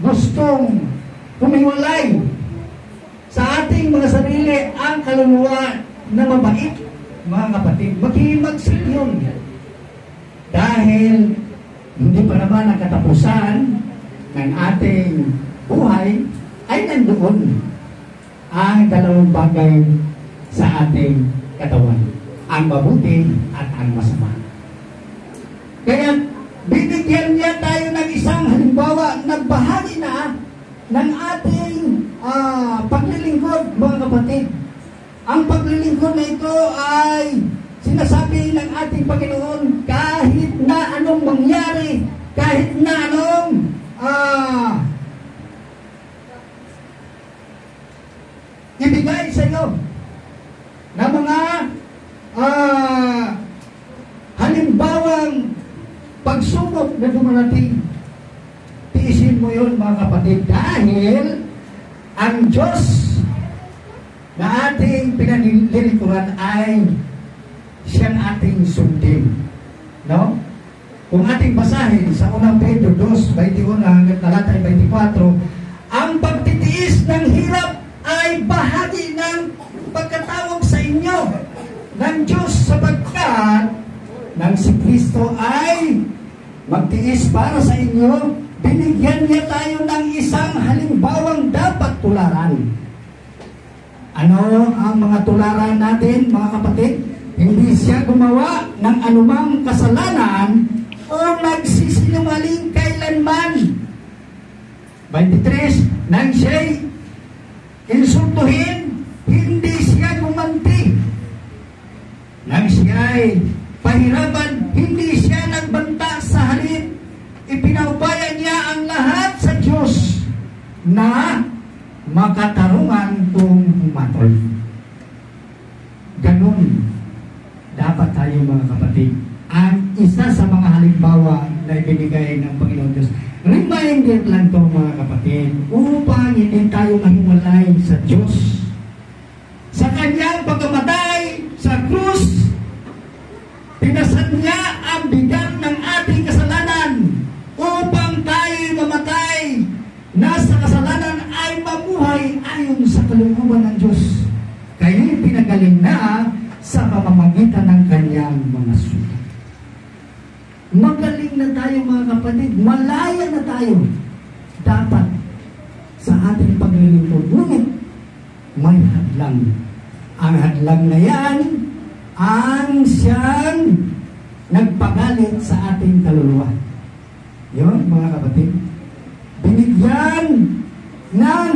gustong humiwalay sa ating mga sarili ang kaluluwa na mabait, mga kapatid, maghihimagsik yun. Dahil hindi pa naman ang katapusan ng ating buhay, ay nandoon ang dalawang bagay sa ating katawan, ang mabuti at ang masama. Kaya binigyan niya tayo ng isang halimbawa, nagbahagi na ng ating paglilingkod, mga kapatid. Ang paglilingkod na ito ay sinasabi ng ating Panginoon, kahit na anong mangyari, kahit na anong ibigay sa iyo na mga halimbawang pagsubok na dumarating, tiisin mo yun, mga kapatid, dahil ang Diyos na ating pinanlilingkuran ay siyang ating sundin. No? Kung ating basahin sa unang Pedro 2:21 hanggang talata 24, ang pagtitiis ng hirap ay bahagi ng pagkatawag sa inyo ng Diyos, sapagkat nang si Kristo ay magtiis para sa inyo, binigyan niya tayo ng isang halimbawang dapat tularan. Ano ang mga tularan natin, mga kapatid? Hindi siya gumawa ng anumang kasalanan o nagsisinungaling kailanman. 23, nang siya'y insultuhin, hindi siya gumanti. Nang siya'y pahirapan, hindi siya nagbanta, sa halip ipinaubaya niya ang lahat sa Diyos na makatarungan kung humatol. Ganun dapat tayo, mga kapatid. Ang isa sa mga halimbawa na ibinigay ng Panginoon Diyos, reminder lang to, mga kapatid, upang hindi tayo mahiwalay sa Diyos. Sa kanyang pagkamatay sa krus, pinasan niya ang bigat ng ating kasalanan upang tayo mamatay na sa kasalanan ay mabuhay ayon sa kalooban ng Diyos. Kayo'y pinagaling na sa pamamagitan ng kanyang mga sugat. Magaling na tayo, mga kapatid, malaya na tayo dapat sa ating paglilingkod. Ngunit may hadlang. Ang hadlang na yan ang siyang nagpagalit sa ating kaluluwa. Yun, mga kapatid, binigyan ng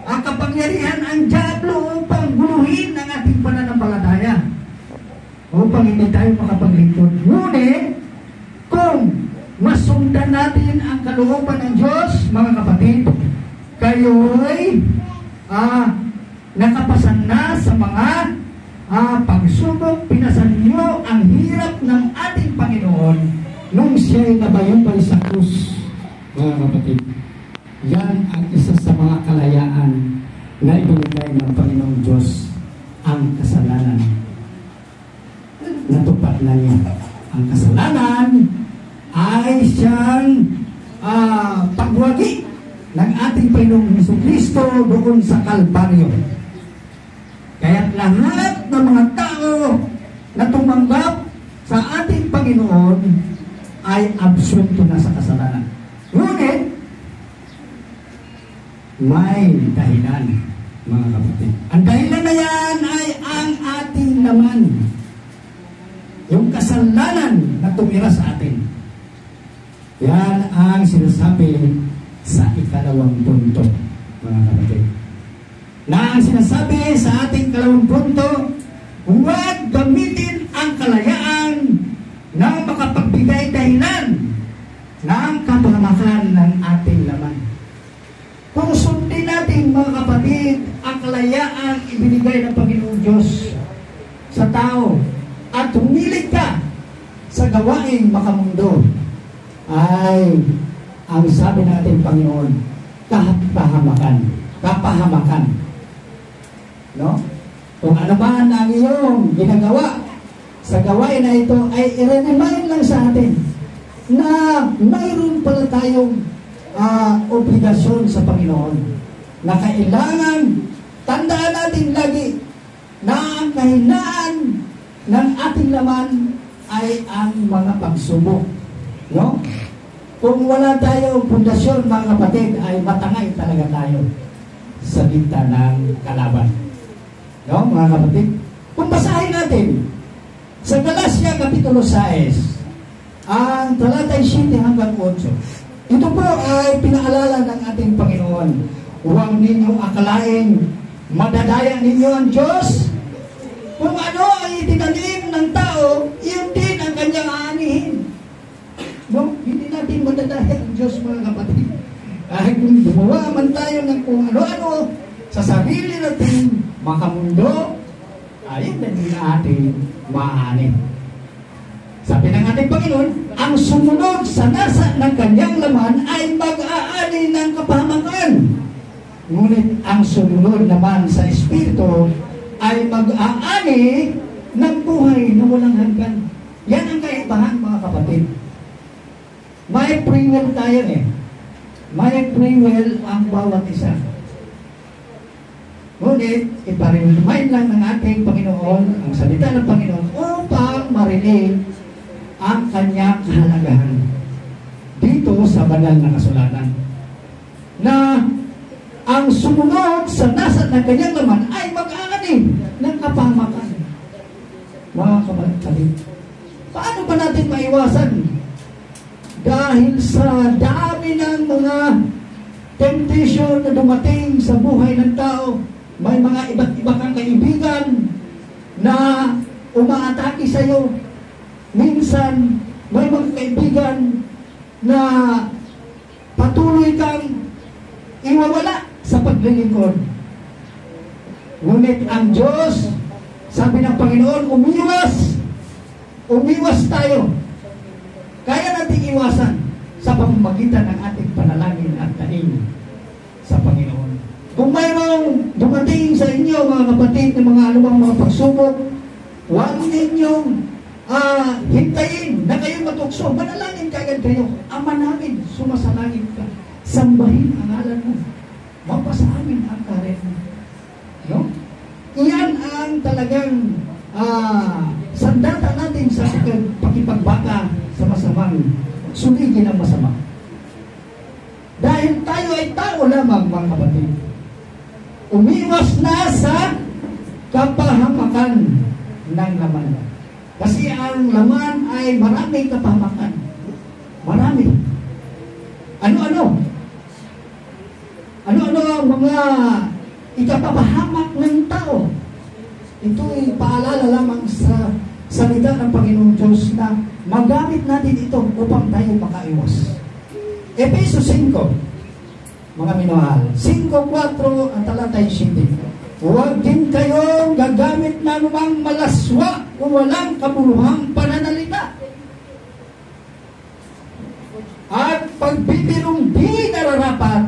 ang kapangyarihan ang diablo upang guluhin ang ating pananampalataya, upang hindi tayo makapaglingkod. Ngunit kung masundan natin ang kalooban ng Diyos, mga kapatid, kayo'y nakapasan na sa mga pagsubok. Pinasan niyo ang hirap ng ating Panginoon nung siya'y nabayubay sa krus, mga kapatid. Yan ang isa sa mga kalayaan na ibinigay ng Panginoong Diyos. Ang kasalanan, natupad na niya. Ang kasalanan ay siyang pagwagi ng ating Panginoong Jesucristo doon sa Kalbaryo. Kaya lahat ng mga tao na tumanggap sa ating Panginoon ay absunto na sa kasalanan. Ngunit may dahilan, mga kapatid. Ang dahilan na yan ay ang ating laman. Yung kasalanan na tumira sa atin. Yan ang sinasabi sa ikalawang punto, mga kapatid. Na ang sinasabi sa ating ikalawang punto, huwag gamitin ang kalayaan ng makapagbigay dahilan ng kapahamakan ng ating laman. Kung sundin natin, mga kapatid, ang kalayaan ibinigay ng Panginoong Diyos sa tao at humilig ka sa gawaing makamundo, ay ang sabi natin, Panginoon, kapahamakan. No? Kung ano man ang iyong ginagawa sa gawain na ito, ay i-remind lang sa atin na mayroon tayong obligasyon sa Panginoon na kailangan tandaan natin lagi na ang kahinaan ng ating laman ay ang mga pagsubok. No? Kung wala tayong pundasyon, mga kapatid, ay matangay talaga tayo sa gitna ng kalaban. No, mga kapatid? Kung basahin natin sa Galacia Kapitulo 6, ang talatay 7 hanggang 8, ito po ay pinaalala ng ating Panginoon. Huwag ninyong akalain madadaya ninyo ang Diyos. Kung ano ay itinanim ng tao, yun din ang kanyang aanihin. No? Hindi natin madadaya ang Diyos, mga kapatid. Kahit kung gumawa man tayo ng kung ano-ano sa sarili natin makamundo, ayun na din natin maanin. Sabi ng ating Panginoon, ang sumunod sa nasa ng kanyang laman ay mag-aani ng kapahamakan. Ngunit ang sumunod naman sa Espiritu ay mag-aani ng buhay na walang hanggan. Yan ang kaibahan, mga kapatid. May free will tayo eh. May free will ang bawat isa. Ngunit, iparimind lang ng ating Panginoon, ang salita ng Panginoon, upang marinig ang kanyang kahalagahan dito sa banal na kasulatan. Na ang sumunod sa nasa ng kanyang laman ay mag-aani ng kapahamakan. Mga kapatid, paano ba natin maiwasan? Dahil sa dami ng mga temptation na dumating sa buhay ng tao, may mga iba't iba kang kaibigan na umaatake sa iyo. Minsan, may mga kaibigan na patuloy kang iwawala sa paglilingkod. Ngunit ang Diyos, sabi ng Panginoon, umiwas tayo. Kaya natin iwasan sa pamamagitan ng ating panalangin at daing sa Panginoon. Kung mayroong dumating sa inyo, mga kapatid, ng mga anumang mga pagsubok, huwag ninyong hintayin na kayo matukso. Manalangin kagad kayo. Ama namin, sumasalangin ka. Sambahin ang ngalan mo. Mapasa amin ang karet mo. No? Iyan ang talagang sandata natin sa pakipagbaka sa masamang suligin ng masama. Dahil tayo ay tao lamang, mga kapatid. Umiwas na sa kapahamakan ng laman. Kasi ang laman ay maraming kapahamakan. Marami. Ano-ano? Ano-ano ang mga ikapapahamak ng tao? Ito'y paalala lamang sa salita ng Panginoong Diyos na magamit natin ito upang tayo makaiwas. Efeso 5, mga minahal, 5:4 ang talatay 7. Huwag din kayong gagamit na anumang malaswa o walang kabuluhang pananalita at pagbibirong di nararapat.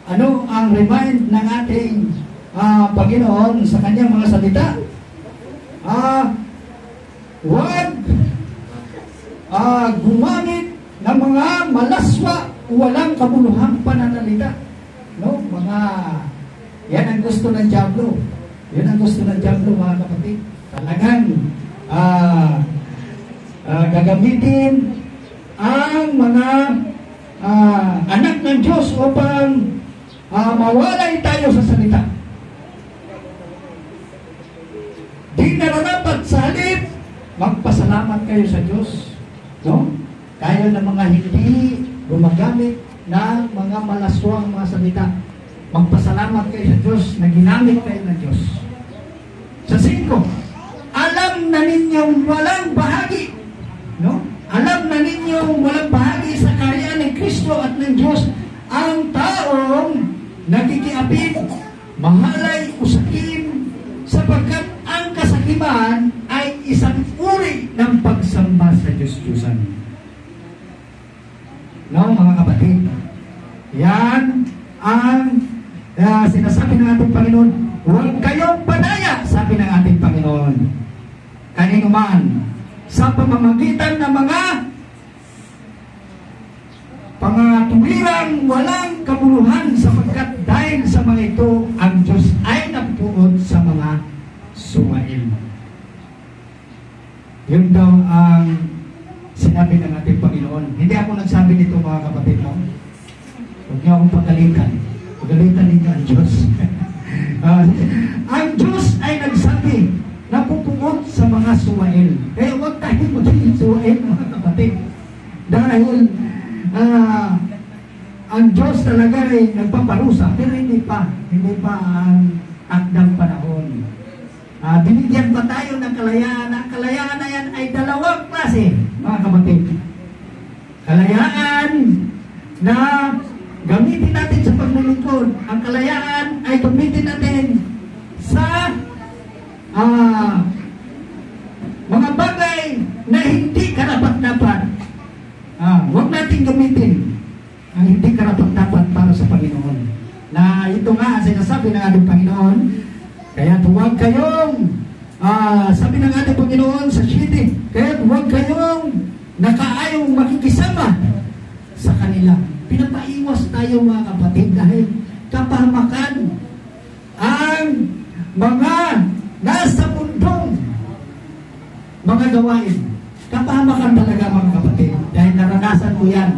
Ano ang remind ng ating Panginoon sa kanyang mga salita? Huwag gumamit ng mga malaswa o walang kabuluhang pananalita. No? Yan ang gusto ng Diablo. Yan ang gusto ng Diablo, mga kapatid. Talagang gagamitin ang mga anak ng Diyos upang mawalay tayo sa salita. Di nararapat sa halip, magpasalamat kayo sa Diyos. No? Kayo na mga hindi gumagamit ng mga malaswang mga salita. Magpasalamat kayo sa Diyos na ginamit kayo ng Diyos. Sa 5, alam na ninyong walang bahagi. No? Alam na ninyong walang bahagi sa karya ng Kristo at ng Diyos ang taong nakikiapit, mahalay o sakim, sapagkat ang kasakiman ay isang uri ng pagsamba sa Diyos-Diyosan. No, mga kapatid, yan ang sinasabi ng ating Panginoon. Huwag kayong padaya, sabi ng ating Panginoon, kanino man, sa pamamagitan ng mga tuwirang walang kabuluhan sapagkat dahil sa mga ito, ang Diyos ay nagpuot sa mga suwail. Yun daw ang sinabi ng ating Panginoon. Hindi ako nagsabi nito, mga kapatid mo. Huwag niyo akong pagalitan. Pagalitan ninyo ang Diyos. Ang Diyos ay nagsabi na pupuot sa mga suwail. Kaya huwag tayo magiging suwail, mga kapatid. Dahil ang Diyos talaga ay nagpaparusa, pero hindi pa ang akdang panahon. Binigyan pa tayo ng kalayaan. Ang kalayaan na yan ay dalawang klase, mga kapatid. Kalayaan na gamitin natin sa paglilingkod. Ang kalayaan ay gamitin natin sa mga bagay na hindi karapat-dapat. Huwag natin gamitin ang hindi karapat-dapat para sa Panginoon. Na ito nga, sinasabi ng ating Panginoon, kaya huwag kayong, sabi ng ating Panginoon sa city, kaya huwag kayong nakaayong makikisama sa kanila. Pinapaiwas tayo, mga kapatid, dahil kapahamakan ang mga nasa mundong mga gawain. Kapahamakan talaga, mga kapatid, dahil naranasan ko yan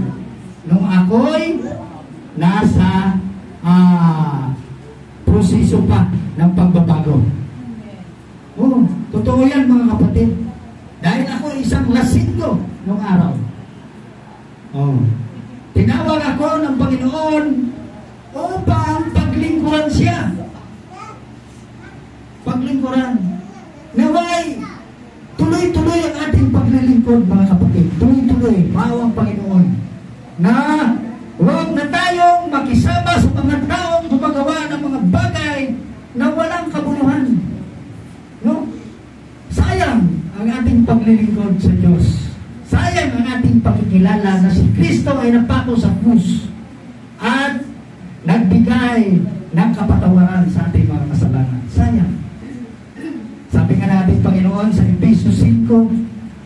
nung ako'y nasa proseso pa ng pagbabago. Totoo yan, mga kapatid. Dahil ako isang lasinggo nung araw. Tinawag ako ng Panginoon upang paglingkuran siya. Paglingkuran. Naway, tuloy-tuloy ang ating paglilingkod, mga kapatid. Tuloy-tuloy, bawang Panginoon. Na huwag na tayong makisama sa mga taong gumagawa ng mga bagay na walang kabuluhan. No? Sayang ang ating paglilingkod sa Diyos. Sayang ang ating pagkikilala na si Kristo ay napako sa krus at nagbigay ng kapatawaran sa ating mga kasalanan. Sayang. Sabi nga natin, Panginoon, sa Efesios 5,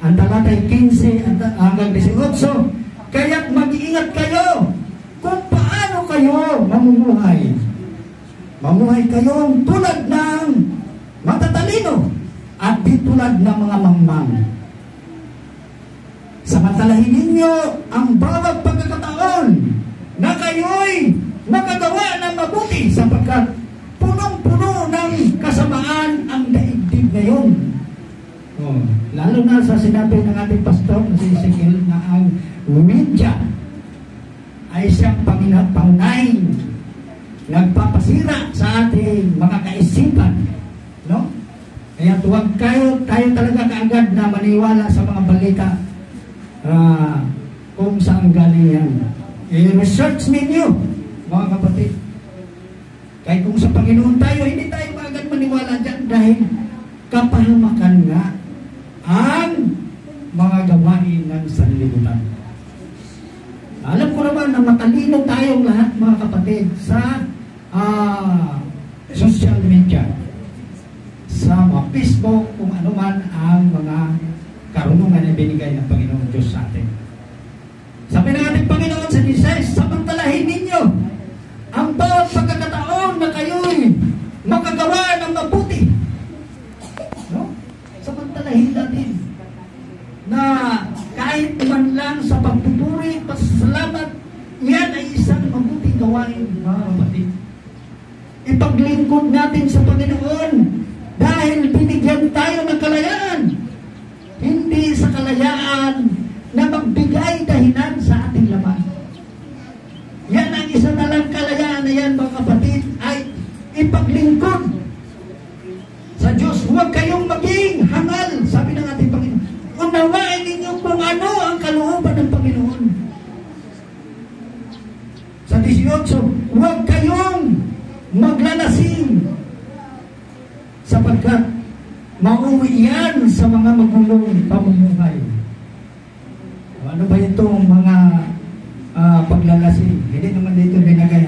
ang talatay 15 hanggang 18, kaya't mag-iingat kayo kung paano kayo mamumuhay. Mamuhay kayong tulad ng matatalino at di tulad ng mga mangmang. Samantalahin ninyo ang bawat pagkakataon na kayo'y makagawa ng mabuti sapagkat punong-puno ng kasamaan ang daigdig ngayon. Lalo na sa sinabi ng ating pastor na si Ezekiel na ang media ay siyang pangunahing nagpapasira sa ating mga kaisipan. No? Kaya huwag tayo talaga kaagad na maniwala sa mga balita kung saan galing yan. I-research ninyo, mga kapatid. Kahit kung sa Panginoon tayo, hindi tayo agad maniwala dyan dahil kapahamakan nga ang mga gawain ng sanlibutan. Alam ko naman na matalino tayong lahat, mga kapatid, sa social media, sa mga Facebook, kung ano man ang mga karunungan na binigay ng Panginoon Diyos sa atin. Sabi ng ating Panginoon sa 16, samantalahin ninyo ang bawat pagkakataon na kayo'y makagawa ng mabuti. No? Samantalahin natin na kahit man lang sa pagpupuri, pasalamat, yan ay isang mabuting gawain, mga kapatid. Ipaglingkod natin sa Panginoon dahil binigyan tayo ng kalayaan. Hindi sa kalayaan na magbigay dahilan sa ating laman. Yan ang isa na lang kalayaan na yan, mga kapatid, ay ipaglingkod sa Diyos. Huwag kayong maging hangal, sabi ng ating Panginoon. Unawain ninyo kung ano ang kalooban ng Panginoon. Sa 18, huwag kayong maglalasing sapagkat mauwi yan sa mga magulong pamumuhay. Ano ba itong mga paglalasing? Hindi naman dito binagay